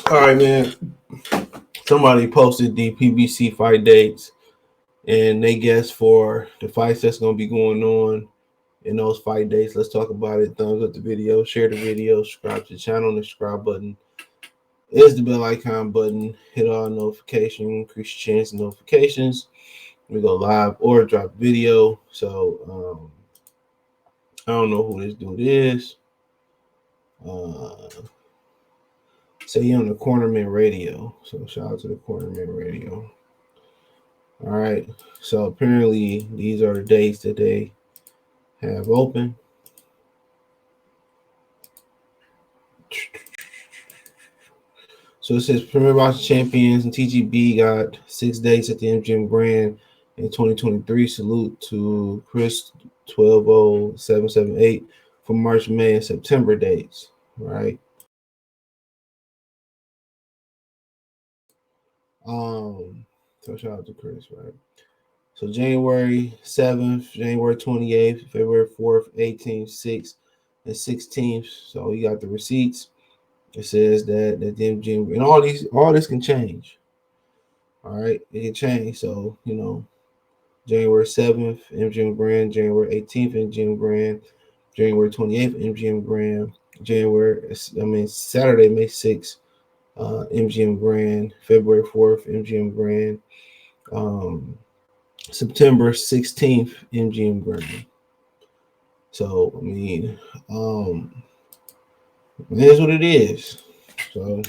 All right, man. Somebody posted the PBC fight dates, and they guess for the fights that's going to be going on in those fight dates. Let's talk about it. Thumbs up the video, share the video, subscribe to the channel. The subscribe button is the bell icon button. Hit all notifications, increase your chance of notifications. We go live or drop video. So I don't know who this dude is. Say you on the Cornerman Radio. So shout out to the Cornerman Radio. All right. So apparently these are the dates that they have open. So it says Premier Boxing Champions and TGB got 6 dates at the MGM Grand in 2023. Salute to Chris 120778 for March, May, and September dates. Right. So shout out to Chris, right? So January 7th, January 28th, February 4th, 18th, 6th, and 16th. So you got the receipts. It says that the MGM and all this can change. All right, it can change. So January 7th, MGM Grand, January 18th, MGM Grand, January 28th, MGM Grand, Saturday, May 6th, MGM Grand, February 4th, MGM Grand, September 16th, MGM Grand. So, it is what it is. So,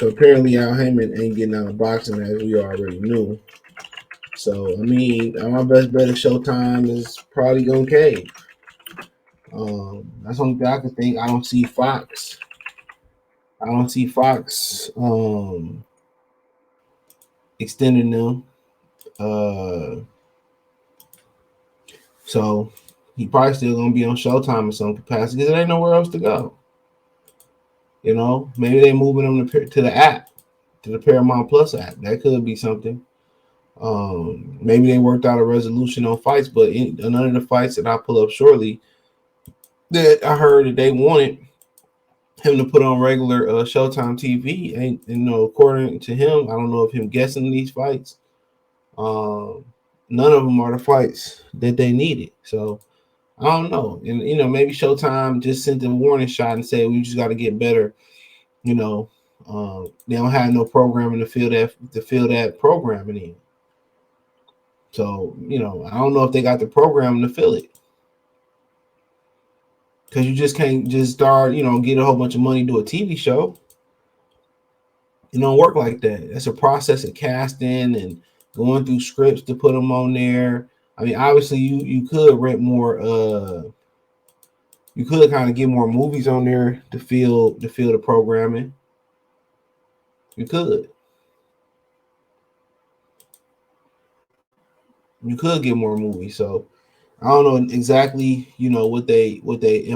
apparently Al Heyman ain't getting out of boxing as we already knew. So, my best bet of Showtime is probably gonna cave. That's the only thing I can think. I don't see Fox. Extending them. So he probably still gonna be on Showtime in some capacity because there ain't nowhere else to go. Maybe they moving them to the app, to the Paramount Plus app. That could be something. Maybe they worked out a resolution on fights, but none of the fights that I pull up shortly that I heard that they wanted him to put on regular Showtime TV. And according to him, I don't know if him guessing these fights. None of them are the fights that they needed. So I don't know. And maybe Showtime just sent a warning shot and said we just got to get better. They don't have no programming to fill that programming in. So I don't know if they got the programming to fill it. Because you just can't just start, get a whole bunch of money, do a TV show. It don't work like that. That's a process of casting and going through scripts to put them on there. Obviously, you could rent more. You could kind of get more movies on there to fill the programming. You could. You could get more movies. So I don't know exactly, what they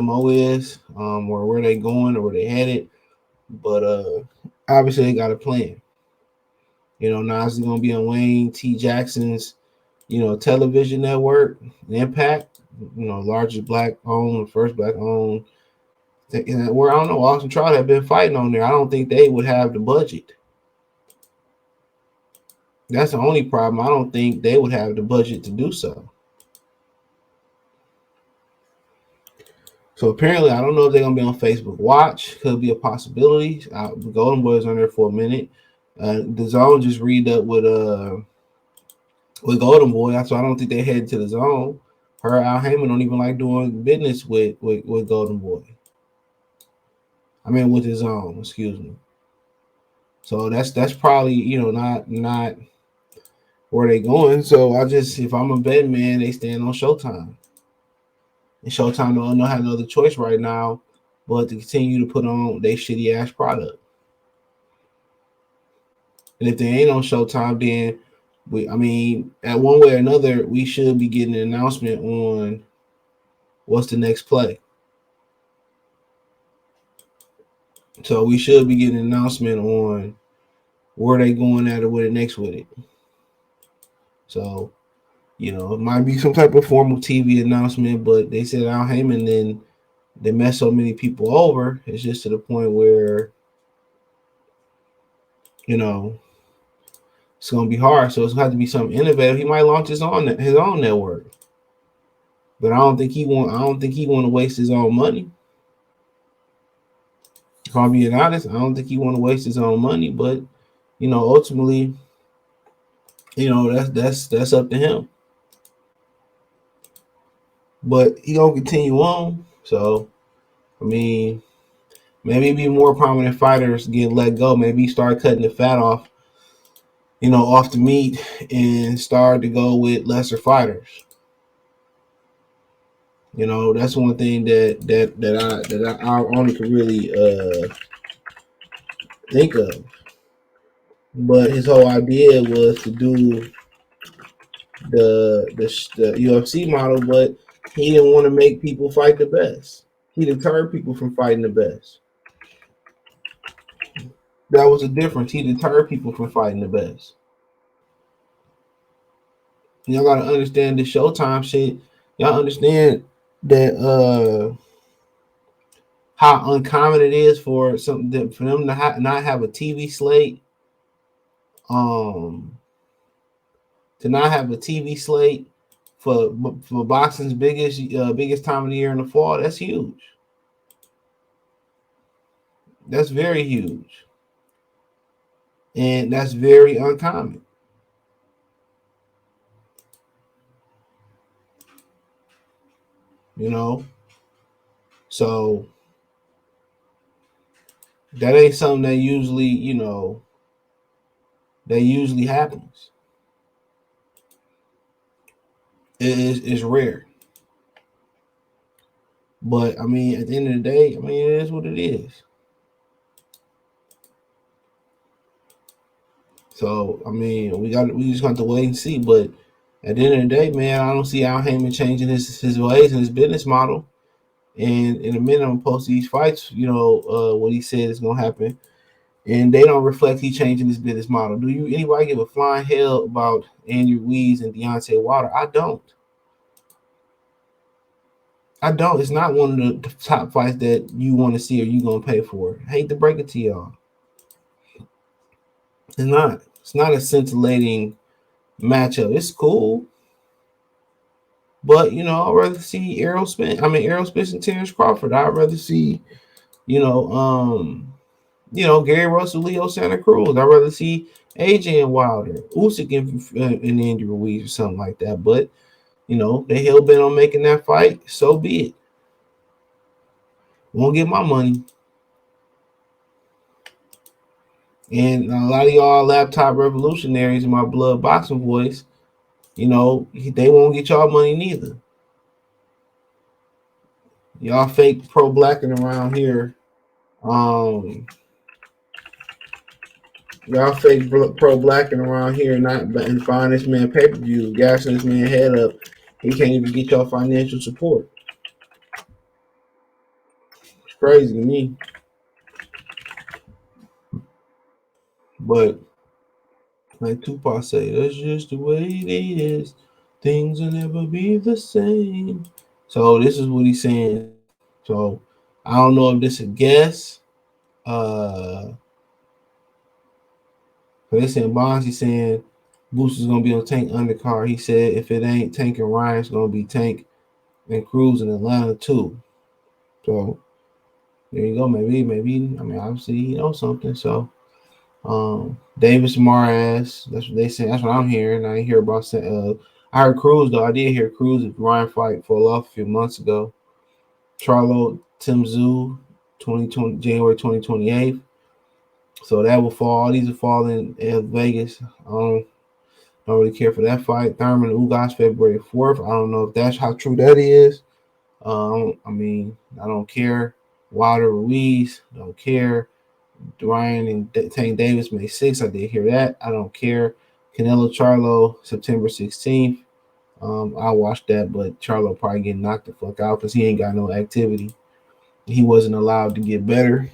MO is, or where they going or where they headed, but obviously they got a plan. Nas is gonna be on Wayne T. Jackson's, television network, Impact, largest black owned, first black owned. Where I don't know, Austin Trout have been fighting on there. I don't think they would have the budget. That's the only problem. I don't think they would have the budget to do so. So apparently, I don't know if they're gonna be on Facebook Watch. Could be a possibility. The Golden Boys on there for a minute. The Zone just read up with Golden Boy. So I don't think they head to the Zone. Her Al Heyman don't even like doing business with Golden Boy. With his Zone. Excuse me. So that's probably not where they going. So if I'm a bet man, they stand on Showtime. And Showtime don't have no other choice right now but to continue to put on their shitty ass product. And if they ain't on Showtime, then at one way or another, we should be getting an announcement on what's the next play. So we should be getting an announcement on where they going at or where the next with it. So, it might be some type of formal TV announcement, but they said Al Heyman then they mess so many people over. It's just to the point where, you know, it's gonna be hard. So it's gonna have to be something innovative. He might launch his own network, but I don't think he want. I don't think he want to waste his own money. If I'm being honest, I don't think he want to waste his own money. But ultimately, that's up to him. But he gonna continue on. So I mean, maybe be more prominent fighters get let go. Maybe start cutting the fat off, off the meat, and start to go with lesser fighters. That's one thing that I only could really think of. But his whole idea was to do the UFC model, but he didn't want to make people fight the best. He deterred people from fighting the best. That was the difference. He deterred people from fighting the best. Y'all gotta understand the Showtime shit. Y'all understand that how uncommon it is for something for them to not have a TV slate. Um, to not have a TV slate for boxing's biggest time of the year in the fall. That's huge. That's very huge, and that's very uncommon. You know, so that ain't something that usually happens. It's rare. But I mean, at the end of the day, I mean, it is what it is. So I mean, we just got to wait and see. But at the end of the day, man, I don't see Al Heyman changing his ways and his business model. And in a minute, I'm gonna post these fights. What he said is gonna happen, and they don't reflect he changing his business model. Do you anybody give a flying hell about Andrew Ruiz and Deontay Wilder? I don't. I don't. It's not one of the top fights that you want to see or you gonna pay for. I hate to break it to y'all. It's not. It's not a scintillating matchup. It's cool, but I'd rather see Errol Spence and Terrence Crawford. I'd rather see, you know, um, Gary Russell, Leo Santa Cruz. I'd rather see AJ and Wilder, Usyk and Andy Ruiz or something like that. But they hell bent on making that fight. So be it. Won't get my money. And a lot of y'all laptop revolutionaries in my blood boxing voice, they won't get y'all money neither. Y'all fake pro blacking around here. Um, y'all fake pro blacking around here, not and buying this man pay per view, gassing this man head up. He can't even get y'all financial support. It's crazy to me. But like Tupac say, that's just the way it is. Things will never be the same. So this is what he's saying. So I don't know if this is a guess. They saying Bonds, he's saying Booster's gonna be on Tank undercard. He said if it ain't Tank and Ryan, it's gonna be Tank and Cruz in Atlanta too. So there you go. Maybe. I mean, obviously he knows something. So Davis Maraz, that's what they say. That's what I'm hearing. I didn't hear about. I heard Cruz though. I did hear Cruz if Ryan fight for off a few months ago. Charlo Tim Zoo, 2020 January 2028. So that will fall. All these will fall in Vegas. Don't really care for that fight. Thurman Ugas February 4th. I don't know if that's how true that is. I mean, I don't care. Wilder Ruiz, don't care. Ryan and Tank Davis May 6th. I did hear that. I don't care. Canelo Charlo September 16th. I watched that, but Charlo probably getting knocked the fuck out because he ain't got no activity. He wasn't allowed to get better,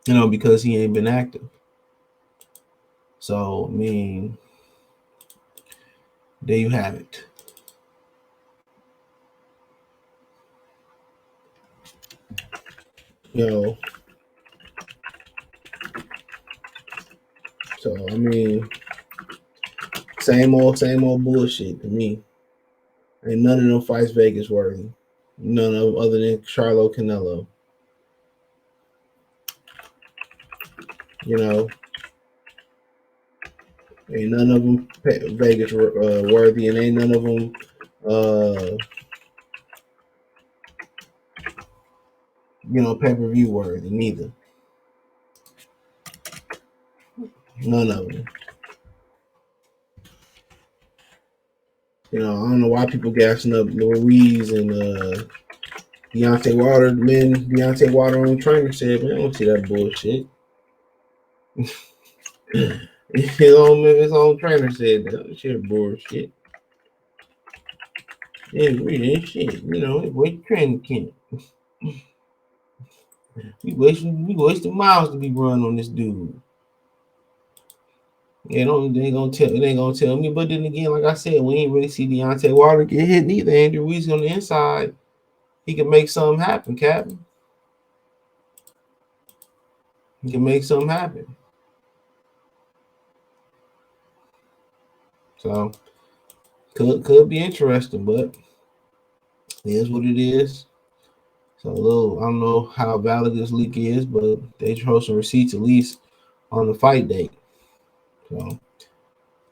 because he ain't been active. So, I mean, there you have it. You know, so I mean, same old bullshit to me. Ain't none of them fights Vegas worthy. None of other than Charlo Canelo. You know, ain't none of them Vegas worthy, and ain't none of them pay per view worthy neither. None of them. I don't know why people gassing up Louise and Deontay Wilder. Man, Deontay Wilder on trainer said, man, I don't see that bullshit. His own trainer said that shit bullshit. Yeah, reading shit. Wait training camp. We wasting miles to be running on this dude. They ain't gonna tell me. But then again, like I said, we ain't really see Deontay Wilder get hit neither. Andrew Ruiz on the inside, he can make something happen, Captain. He can make something happen. So could be interesting, but it is what it is. So I don't know how valid this leak is, but they throw some receipts at least on the fight date. So,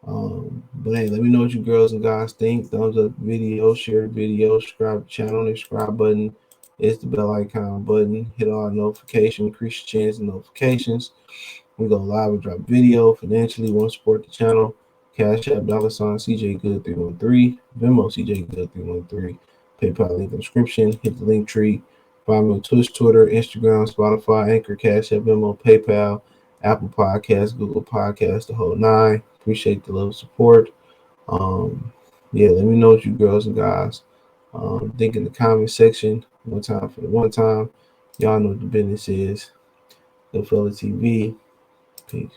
but hey, let me know what you girls and guys think. Thumbs up the video, share the video, subscribe to the channel, the subscribe button. It's the bell icon button. Hit all notifications, increase your chance of notifications. We go live and drop video. Financially, want to support the channel. Cash App, $ CJ Good 313, Venmo CJ Good 313, PayPal link in the description. Hit the link tree. Find me on Twitch, Twitter, Instagram, Spotify, Anchor, Cash App, Venmo, PayPal, Apple Podcasts, Google Podcasts, the whole nine. Appreciate the love and support. Yeah, let me know what you girls and guys think in the comment section. One time for the one time. Y'all know what the business is. The Fella TV. Peace.